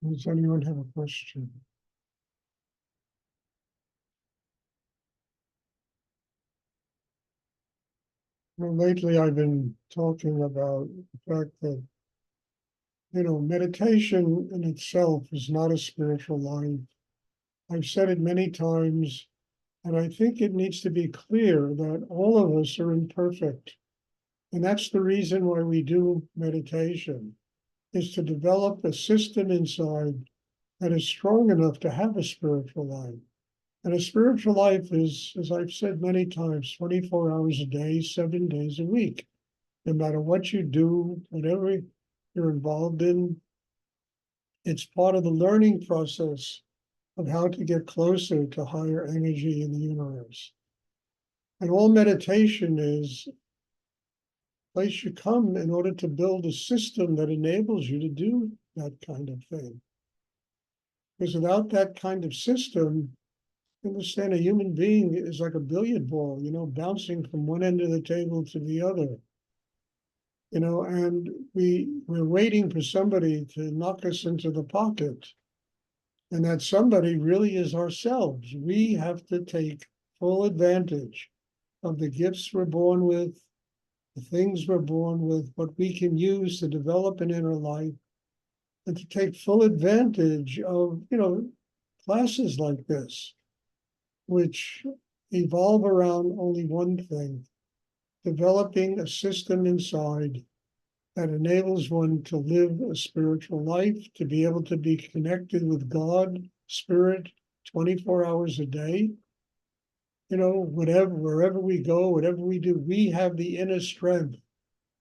Does anyone have a question? Well, lately I've been talking about the fact that, meditation in itself is not a spiritual life. I've said it many times, and I think it needs to be clear that all of us are imperfect. And that's the reason why we do meditation, is to develop a system inside that is strong enough to have a spiritual life. And a spiritual life is, as I've said many times, 24 hours a day, 7 days a week. No matter what you do, whatever you're involved in, it's part of the learning process of how to get closer to higher energy in the universe. And all meditation is a place you come in order to build a system that enables you to do that kind of thing. Because without that kind of system, understand a human being is like a billiard ball, bouncing from one end of the table to the other. And we're waiting for somebody to knock us into the pocket. And that somebody really is ourselves. We have to take full advantage of the gifts we're born with, the things we're born with, what we can use to develop an inner life, and to take full advantage of, classes like this, which evolve around only one thing: developing a system inside that enables one to live a spiritual life, to be able to be connected with God, Spirit, 24 hours a day. Wherever we go, whatever we do, we have the inner strength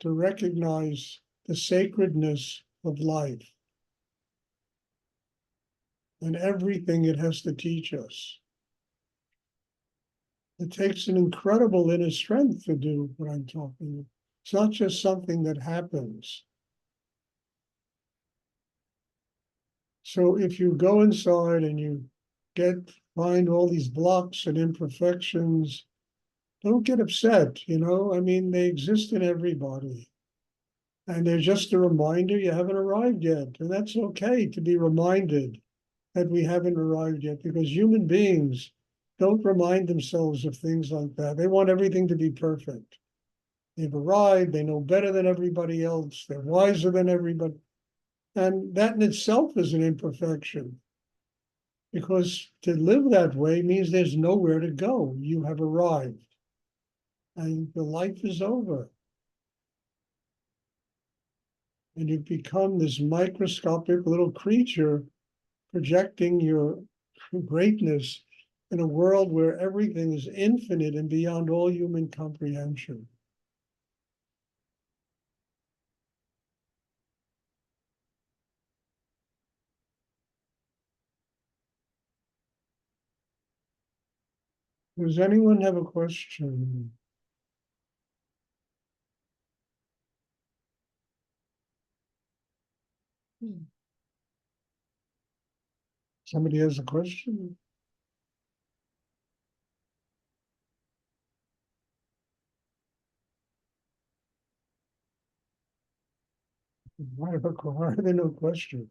to recognize the sacredness of life and everything it has to teach us. It takes an incredible inner strength to do what I'm talking about. It's not just something that happens. So if you go inside and you find all these blocks and imperfections, don't get upset, they exist in everybody. And they're just a reminder you haven't arrived yet. And that's okay to be reminded that we haven't arrived yet, because human beings don't remind themselves of things like that. They want everything to be perfect. They've arrived, they know better than everybody else, they're wiser than everybody. And that in itself is an imperfection, because to live that way means there's nowhere to go. You have arrived, and the life is over. And you've become this microscopic little creature projecting your greatness in a world where everything is infinite and beyond all human comprehension. Does anyone have a question? Somebody has a question? Why are there no questions?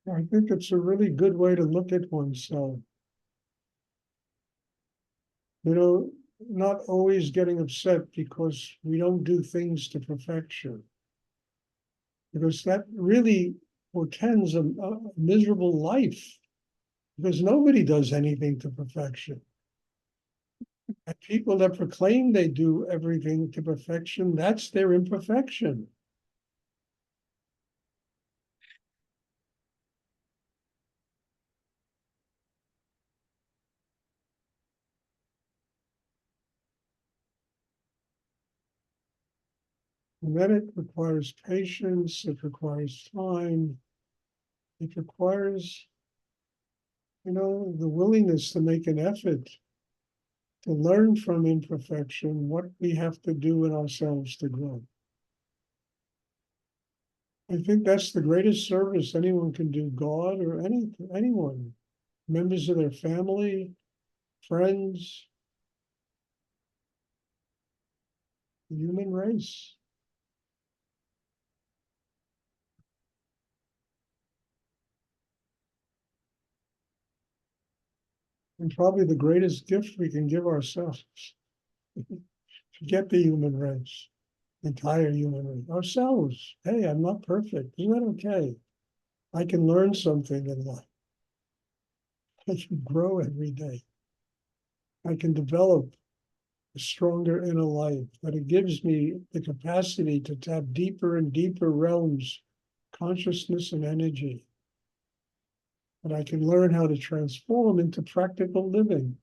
I think it's a really good way to look at oneself. Not always getting upset because we don't do things to perfection, because that really portends a miserable life, because nobody does anything to perfection. And people that proclaim they do everything to perfection, that's their imperfection. And then it requires patience, it requires time, it requires, the willingness to make an effort to learn from imperfection what we have to do in ourselves to grow. I think that's the greatest service anyone can do, God or anyone, members of their family, friends, the human race. And probably the greatest gift we can give ourselves. Forget the human race, entire human race, ourselves. Hey, I'm not perfect. Isn't that okay? I can learn something in life. I can grow every day. I can develop a stronger inner life, that it gives me the capacity to tap deeper and deeper realms, consciousness and energy. And I can learn how to transform into practical living.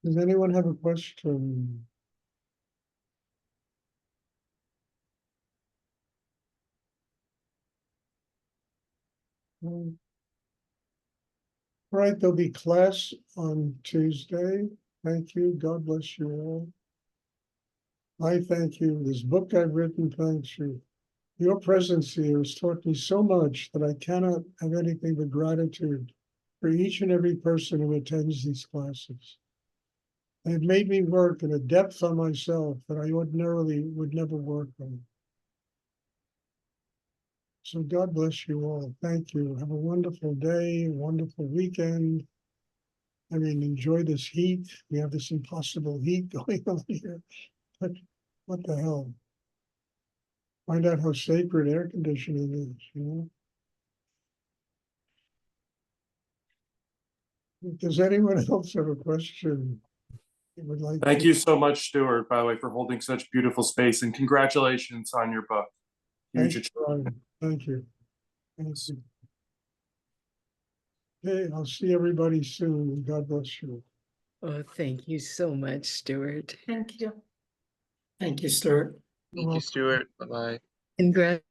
Does anyone have a question? All right, there'll be class on Tuesday. Thank you. God bless you all. I thank you. This book I've written, thanks you. Your presence here has taught me so much that I cannot have anything but gratitude for each and every person who attends these classes. They've made me work in a depth on myself that I ordinarily would never work on. So God bless you all. Thank you. Have a wonderful day, a wonderful weekend. I mean, enjoy this heat. We have this impossible heat going on here. But what the hell? Find out how sacred air conditioning is. Does anyone else have a question you would like Thank to? you so much, Stuart, by the way, for holding such beautiful space, and congratulations on your book. Huge Thanks, Brian. Thank you. Thank you. Okay, I'll see everybody soon. God bless you. Oh, thank you so much, Stuart. Thank you. Thank you, Stuart. Thank you, Stuart. Bye-bye. Congratulations.